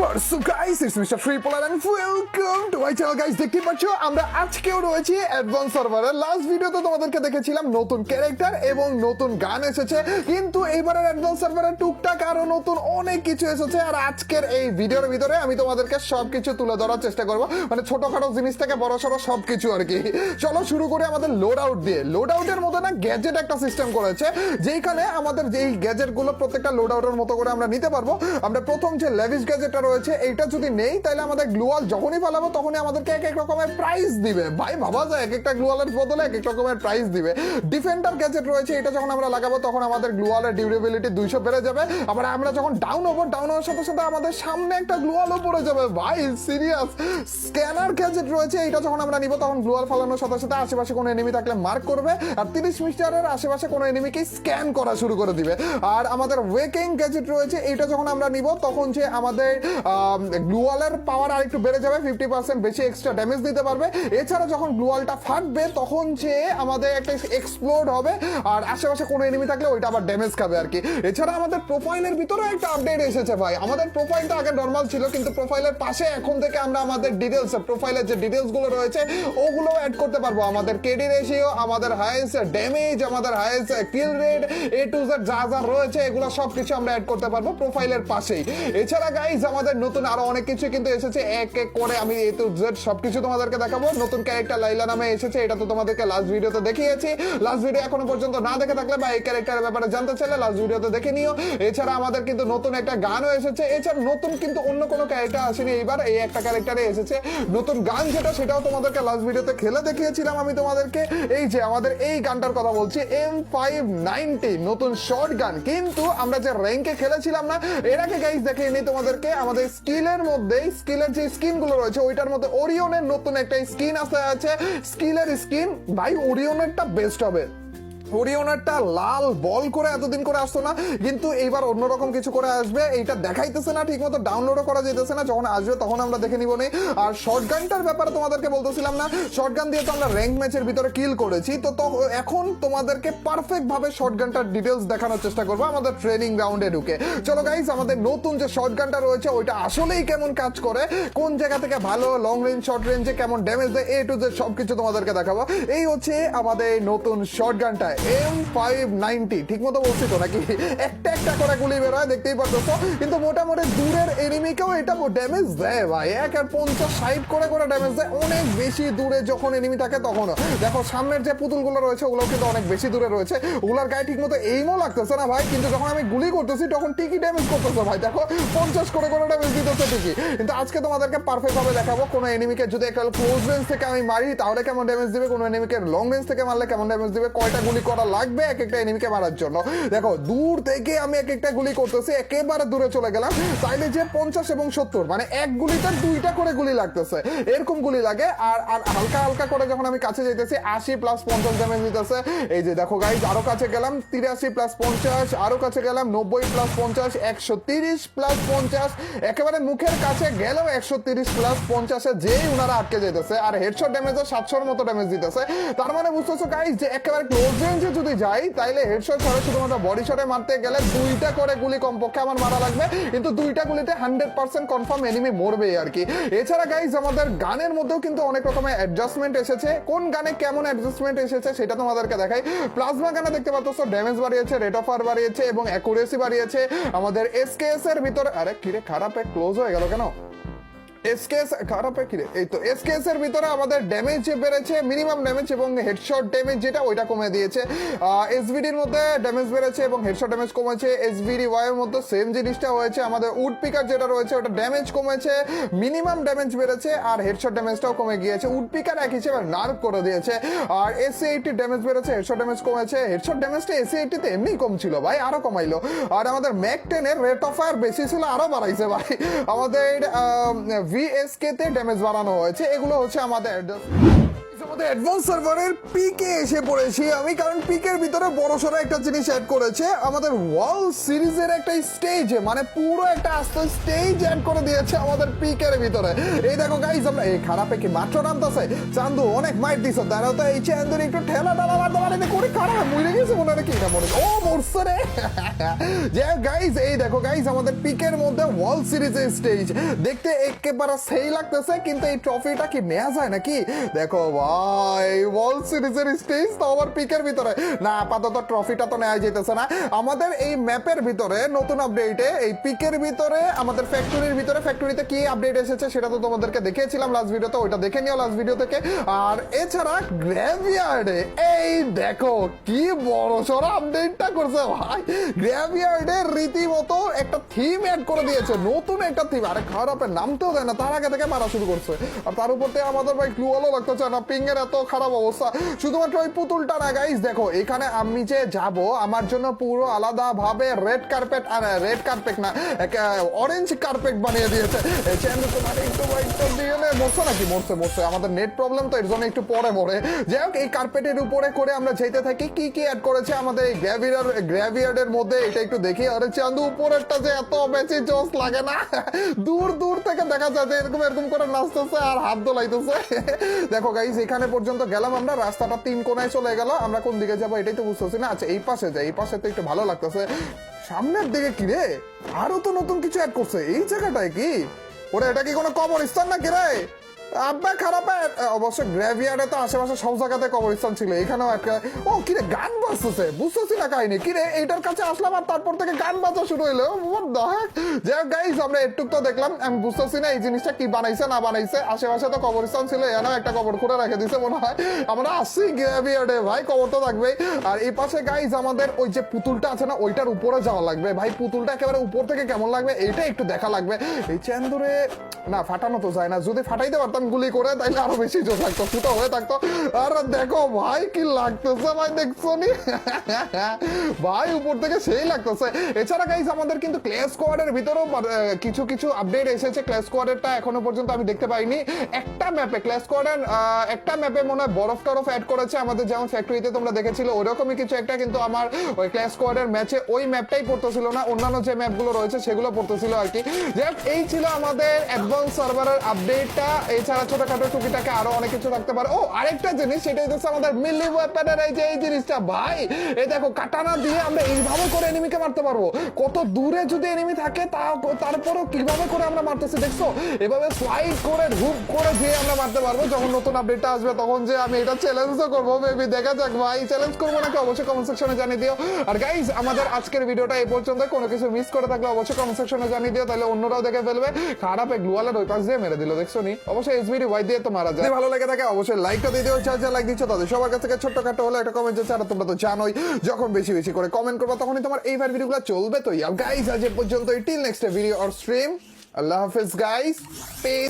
What's up guys, it's Mr. Freepolar and welcome to my channel guys. দেখতে পাচ্ছ আমরা আজকেও রয়েছি অ্যাডভান্স সার্ভারে। লাস্ট ভিডিওতে তোমাদেরকে দেখেছিলাম নতুন ক্যারেক্টার এবং নতুন গান এসেছে, কিন্তু এইবারের অ্যাডভান্স সার্ভারে টুকটাক আরো নতুন অনেক কিছু এসেছে। আর আজকের এই ভিডিওর ভিতরে আমি তোমাদেরকে সবকিছু তুলে ধরার চেষ্টা করব, মানে ছোটখাটো জিনিস থেকে বড় সড়ো সবকিছু আর কি। চলো শুরু করি আমাদের লোড আউট দিয়ে। লোড আউটের মধ্যে না গ্যাজেট একটা সিস্টেম করেছে, যেখানে আমাদের যেই গ্যাজেট গুলো প্রত্যেকটা লোড আউটের মতো করে আমরা নিতে পারবো। আমরা প্রথম যে লেভিশ গ্যাজেটটা রয়েছে এইটা যদি নেই, তাহলে আমাদের গ্লুয়াল যখনই ফেলাবো তখনই আমাদেরকে এক এক রকমের প্রাইস দিবে। ভাই ভাবা যায়, এক একটা গ্লুয়ালের বদলে এক এক রকমের প্রাইস দিবে। ডিফেন্ডার গ্যাজেট রয়েছে, এটা যখন আমরা লাগাবো তখন আমাদের গ্লুয়ালের ডিউরেবিলিটি 200 বেড়ে যাবে। আবার আমরা যখন ডাউন হওয়ার সাথে সাথে আমাদের সামনে একটা গ্লুয়ালও পড়ে যাবে। ভাই সিরিয়াস। স্ক্যানার গ্যাজেট রয়েছে, এটা যখন আমরা নিব তখন গ্লুয়াল ফেলানোর সাথে সাথে আশেপাশে কোনো এনিমি থাকলে মার্ক করবে, আর 30 মিটারের আশেপাশে কোনো এনিমিকে স্ক্যান করা শুরু করে দিবে। আর আমাদের ওয়েকিং গ্যাজেট রয়েছে, এটা যখন আমরা নিব তখন যে আমাদের গ্লুয়ালের পাওয়ার আরেকটু বেড়ে যাবে, 50% বেশি এক্সট্রা ড্যামেজ দিতে পারবে। এছাড়া যখন গ্লুয়ালটা ফাটবে তখন যে আমাদের একটা এক্সপ্লোড হবে, আর আশেপাশে কোনো এনিমি থাকলে ওইটা আবার ড্যামেজ খাবে আর কি। এছাড়া আমাদের প্রোফাইলের ভিতরে একটা আপডেট এসেছে ভাই। আমাদের প্রোফাইলটা আগে নর্মাল ছিল, কিন্তু প্রোফাইলের পাশে এখন থেকে আমরা আমাদের ডিটেলস, প্রোফাইলের যে ডিটেলস গুলো রয়েছে ওগুলো অ্যাড করতে পারবো। আমাদের কেডি রেশিও, আমাদের হাইয়েস্ট ড্যামেজ, আমাদের highest kill rate, A to Z যা যা রয়েছে এগুলো সবকিছু আমরা অ্যাড করতে পারবো প্রোফাইলের পাশেই। এছাড়া গাইজ আমাদের নতুন আরো অনেক কিছু কিন্তু এসেছে, এক এক করে আমি এ টু জেড সবকিছু তোমাদেরকে দেখাবো। নতুন ক্যারেক্টার লাইলা নামে এসেছে, এটা তো তোমাদেরকে লাস্ট ভিডিওতে দেখিয়েছি। লাস্ট ভিডিও এখনো পর্যন্ত না দেখে থাকলে বা এই ক্যারেক্টারের ব্যাপারে জানতে চাইলে লাস্ট ভিডিওতে দেখে নিও। এছাড়া আমাদের কিন্তু নতুন একটা গানও এসেছে। এছাড়া নতুন কিন্তু অন্য কোনো ক্যারেক্টার আসেনি, এইবার এই একটা ক্যারেক্টারে এসেছে নতুন গান, যেটা সেটাও তোমাদেরকে লাস্ট ভিডিওতে খেলে দেখিয়েছিলাম আমি তোমাদেরকে। এই যে আমাদের এই গানটার কথা বলছি, M590 নতুন শর্ট গান। কিন্তু আমরা যে র্যাঙ্কে খেলেছিলাম না, এর আগে গাইজ দেখিয়ে নিই তোমাদেরকে। আমাদের স্কিলের মধ্যে, স্কিলের যে স্কিন গুলো রয়েছে ওইটার মধ্যে ওরিয়নের নতুন একটা স্কিন আছে। স্কিলের স্কিন ভাই ওরিয়নেরটা বেস্ট হবে। ওরিয়নেরটা লাল বল করে এতদিন করে আসতো না, কিন্তু এইবার অন্যরকম কিছু করে আসবে। এইটা দেখাইতেছে না ঠিক মতো, ডাউনলোডও করা যেতেছে না, যখন আসবে তখন আমরা দেখে নিব নি। আর শর্টগানটার ব্যাপারে তোমাদেরকে বলতেছিলাম না, শর্টগান দিয়ে তো আমরা র্যাঙ্ক ম্যাচের ভিতরে কিল করেছি, তো এখন তোমাদেরকে পারফেক্ট ভাবে শর্টগানটার ডিটেলস দেখানোর চেষ্টা করবো আমাদের ট্রেনিং গ্রাউন্ডে ঢুকে। চলো গাইস, আমাদের নতুন যে শর্টগানটা রয়েছে ওইটা আসলেই কেমন কাজ করে, কোন জায়গা থেকে ভালো লং রেঞ্জ শর্ট রেঞ্জে কেমন ড্যামেজ দেয়, এ টু জেড সবকিছু তোমাদেরকে দেখাবো। এই হচ্ছে আমাদের নতুন শর্টগানটা M590। ঠিক মতো বলছি তো নাকি? একটা একটা করে গুলি বের হয়, দেখতেই পারতেছো। কিন্তু মোটামুটি দূরের এনিমিকেও এটা ড্যামেজ দেয় ভাই, 50-60 করে ড্যামেজ দেয়। অনেক বেশি দূরে যখন এনিমি থাকে তখনও দেখো, সামনের যে পুতুলগুলো রয়েছে ওগুলো কিন্তু অনেক বেশি দূরে রয়েছে, ওগুলোর গায়ে ঠিক মতো এইমও লাগতেছে না ভাই, কিন্তু যখন আমি গুলি করতেছি তখন ঠিকই ড্যামেজ করতেছে ভাই। দেখো 50 করে ড্যামেজ দিতেছে ঠিকই। কিন্তু আজকে তোমাদেরকে পারফেক্ট ভাবে দেখাবো কোন এনিমিকে যদি একটা ক্লোজ রেঞ্জ থেকে আমি মারি তাহলে কেমন ড্যামেজ দিবে, কোন এনিমিকে লং রেঞ্জ থেকে মারলে কেমন ড্যামেজ দিবে, কয়টা গুলি করা লাগবে এক একটা এনিমিকে মারার জন্য। দেখো দূর থেকে আমি এক একটা গুলি করতেছি, একেবারে দূরে চলে গেলাম, তাইলে যে 50 এবং 70 মানে এক গুলিতে 2টা করে গুলি লাগতেছে, এরকম গুলি লাগে। আর হালকা হালকা করে যখন আমি কাছে যাইতেছি 80 + 50 ড্যামেজ দিতেছে। এই যে দেখো গাইজ, আরো কাছে গেলাম 83 + 50, আরো কাছে গেলাম 90 + 50, 130 + 50, একেবারে মুখের কাছে গেলেও 130 + 50 যেই উনারা আটকে যেতেছে। আর হেডশট ড্যামেজে 700-এর মতো ড্যামেজ দিতেছে। তার মানে বুঝতেছো গাইজ যে একেবারে ক্লোজ রেঞ্জে যদি যাই তাইলে হেডশট ছাড়া শুধুমাত্র বডি শটে মারতে গেলে 2টা করে গুলি কমপক্ষে আমার মারা লাগবে, কিন্তু 2টা গুলিতে 100% কনফার্ম এনিমি মরবেই আর কি। এছাড়া গাইজ আমাদের গানের মধ্যেও কিন্তু অনেক রকমের অ্যাডজাস্টমেন্ট এসেছে। কোন গানে কেমন অ্যাডজাস্টমেন্ট এসেছে সেটা তোমাদেরকে দেখাই। প্লাজমা গানে দেখতে পাচ্ছ ড্যামেজ বাড়িয়েছে, রেট অফ ফায়ার বাড়িয়েছে এবং অ্যাকুরেসি বাড়িয়েছে। আমাদের এসকেএস এর ভিতরে, আরে কিরে খারাপে ক্লোজ হয়ে গেল কেন? এসকেএস খারাপে কিরে, এই তো এসকেএস এর ভিতরে আমাদের ড্যামেজ বেড়েছে, মিনিমাম ড্যামেজ এবং হেডশট ড্যামেজ যেটা ওইটা কমে দিয়েছে। এসভিডির মধ্যে ড্যামেজ বেড়েছে এবং হেডশট ড্যামেজ কমেছে। এসভিডি ওয়াই এর মধ্যে সেম জিনিসটা হয়েছে। আমাদের উড পিকার যেটা রয়েছে ওটা ড্যামেজ কমেছে, মিনিমাম ড্যামেজ বেড়েছে আর হেডশট ড্যামেজটাও কমে গিয়েছে। উড পিকার এক হিসেবে নার্ভ করে দিয়েছে। আর এসি80 ড্যামেজ বেড়েছে, হেডশট ড্যামেজ কমেছে। হেডশট ড্যামেজটা এসি80 তে এমনি কম ছিল ভাই, আরো কমাইলো। আর আমাদের ম্যাক 10 এর রেট অফ ফায়ার বেশি ছিল, আরো বাড়াইছে ভাই। আমাদের VSK তে ড্যামেজ বাড়ানো হয়েছে। এগুলো হচ্ছে আমাদের আমাদের অ্যাডভান্স সার্ভারের পিকে এসে পড়েছি আমি, কারণ পিকের ভিতরে বড়সড় একটা জিনিস অ্যাড করেছে আমাদের ওয়াল সিরিজের একটা স্টেজ, মানে পুরো একটা আস্তে স্টেজ অ্যাড করে দিয়েছে আমাদের পিকের ভিতরে। এই দেখো গাইস, আমরা এই খারাপে কি মাত্র নামতেছে। চান্দু অনেক মাইট দিছ, দাঁড়াও তো এই চান্দুর একটু ঠেলা টালা মারতে পারে করে খারাপ মরে গেছে মনে হয়, কি না মরে ও মরছে রে। যে গাইস এই দেখো গাইস, আমাদের পিকের মধ্যে ওয়াল সিরিজের স্টেজ দেখতে একেবারে সেই লাগতেছে, কিন্তু এই ট্রফিটা কি নেওয়া যায় নাকি? দেখো ভাই ওয়াল সিরিজের স্টেজ তো আমার পিকের ভিতরে না, আপাতত ট্রফিটা তো নেওয়া যেতেছে না। আমাদের এই ম্যাপের ভিতরে নতুন আপডেটে এই পিকের ভিতরে আমাদের ফ্যাক্টরির ভিতরে, ফ্যাক্টরিতে কি আপডেট এসেছে সেটা তো তোমাদেরকে দেখিয়েছিলাম লাস্ট ভিডিওতে, ওইটা দেখে নিও লাস্ট ভিডিও থেকে। আর এছাড়া গ্র্যাভিয়ার্ডে এই দেখো কি বড় সড় আপডেটটা করছে ভাই। গ্র্যাভিয়ার্ডে রীতিমতো একটা থিম অ্যাড করে দিয়েছে, নতুন একটা থিম। আরে খারাপের নামতেও দেয় না, তার আগে থেকে মারা শুরু করছে। আর তার উপর থেকে আমাদের ভাই ক্লুয়ালও লাগতেছে না, পিংয়ের এত খারাপ অবস্থা। শুধুমাত্র ওই পুতুলটা না গাইস, দেখো এখানে আমি যে যাব আমার জন্য পুরো আলাদা ভাবে রেড কার্পেট, আর রেড কার্পেট না অরেঞ্জ কার্পেট বানিয়ে দিয়েছে। তোমার একটু দিয়ে মরছে নাকি? মরছে মরছে, আমাদের নেট প্রবলেম তো এর জন্য একটু পরে মরে। যাই হোক, এই কার্পেটের উপরে করে আমরা যেতে থাকি। কি কি অ্যাড করেছে আমাদের এই গ্র্যাভিয়ার্ডের মধ্যে এটা একটু দেখি। আরে চান্দু উপরেরটা যে এত বেশি জোস লাগে না, দূর দূর থেকে দেখা যায় যে এরকম এরকম করে নাচতেছে আর হাত দোলাইতেছে। দেখো গাইস, এখানে পর্যন্ত গেলাম আমরা, রাস্তাটা 3 কোণায় চলে গেল। আমরা কোন দিকে যাবো এটাই তো বুঝতেছি না। আচ্ছা এই পাশে যাই, এই পাশে তো একটু ভালো লাগতেছে। সামনের দিকে কি রে, আরো তো নতুন কিছু অ্যাড করছে এই জায়গাটায়। কি ওরে, এটা কি কোনো কবরস্থান নাকি রে? আব্বা খারাপ। অবশ্য গ্র্যাভিয়ার্ডে তো আশেপাশে সব জায়গাতে কবরস্থান ছিল, এখানেও একটা। ও কিরে গান বাজতেছে, বুঝতেছি না কাহিনী কিরে। এইটার কাছে আসলাম আর তারপর থেকে গান বাজা শুরু হইলো। যাই গাইস, আমরা একটু তো দেখলাম, আমি বুঝতেছি না এই জিনিসটা কি বানাইছে না বানাইছে। আশেপাশে তো কবরস্থান ছিল, এখানেও একটা কবর খুঁড়ে রেখে দিছে মনে হয়। আমরা আসছি গ্র্যাভিয়ার্ডে ভাই, কবর তো থাকবেই। আর এই পাশে গাইস আমাদের ওই যে পুতুলটা আছে না, ওইটার উপরে যাওয়া লাগবে ভাই। পুতুলটা একেবারে উপর থেকে কেমন লাগবে এইটা একটু দেখা লাগবে। এই চান্দুরে না ফাটানো তো যায় না, যদি ফাটাইতে পারতাম গুলি করে তাইলে আরো বেশি জোর থাকতো, ফুটা হয়ে থাকতো। আর দেখো ভাই কি লাগতেছে ভাই, দেখছো নি ভাই উপর থেকে সেই লাগতেছে। এছাড়া গাইস আমাদের কিন্তু ক্ল্যাশ স্কোয়াডের ভিতরেও কিছু কিছু আপডেট এসেছে। ক্ল্যাশ স্কোয়াডেরটা এখনো পর্যন্ত আমি দেখতে পাইনি। একটা ম্যাপে ক্ল্যাশ স্কোয়াডের একটা ম্যাপে মনে হয় বরফ টরফ অ্যাড করেছে আমাদের, যেমন ফ্যাক্টরিতে তোমরা দেখেছিল ওইরকমই কিছু একটা, কিন্তু আমার ওই ক্ল্যাশ স্কোয়াডের ম্যাচে ওই ম্যাপটাই পড়তেছিল না, অন্যান্য যে ম্যাপগুলো রয়েছে সেগুলো পড়তেছিল আর কি। যাই এই ছিল আমাদের অ্যাডভান্স সার্ভারের আপডেটটা। এছাড়া ছোটখাটো টুকিটাকে আরো অনেক কিছু থাকতে পারে। ও আরেকটা জিনিস, সেটা হচ্ছে আমাদের মিলি ওয়েপনের এই যে এই জিনিসটা ভাই, এই দেখো কাটানা দিয়ে আমরা এইভাবে করে এনিমিকে মারতে পারবো। কত দূরে যদি এনিমি থাকে তারপরও কিভাবে করে আমরা মারতেছি দেখছো, এভাবে স্লাইড করে হুপ করে দিয়ে আমরা মারতে পারবো। যখন নতুন আপডেটটা আসবে তখন যে আমি এটা চ্যালেঞ্জও করবো, মেবি দেখা যাক ভাই চ্যালেঞ্জ করবো নাকি অবশ্যই কমেন্ট সেকশনে জানিয়ে দিও। আর গাইস আমাদের আজকের ভিডিওটা এই পর্যন্ত, কোনো কিছু মিস করে থাকলে অবশ্যই কমেন্ট সেকশনে জানিয়ে দিও, তাহলে অন্যরাও দেখে ফেলবে। খারাপ গ্লুয়ালের ওই পাশ দিয়ে মেরে দিল, দেখছো নি? অবশ্যই এসবিডি ওয়াই দিয়ে তো মারা যায়। ভালো লেগে থাকে অবশ্যই লাইকটা দিয়ে দিও, যা লাইক দিচ্ছ তাদের সবার কাছ থেকে ছোট্টখাটো হলে একটা কমেন্ট যাচ্ছে। আর তোমরা তো জানোই যখন বেশি বেশি করে কমেন্ট করবো তখনই তোমার এই ভিডিওগুলো চলবে। তো গাইস আজ পর্যন্ত, till next video or stream, আল্লাহ হাফেজ গাইস, পিস।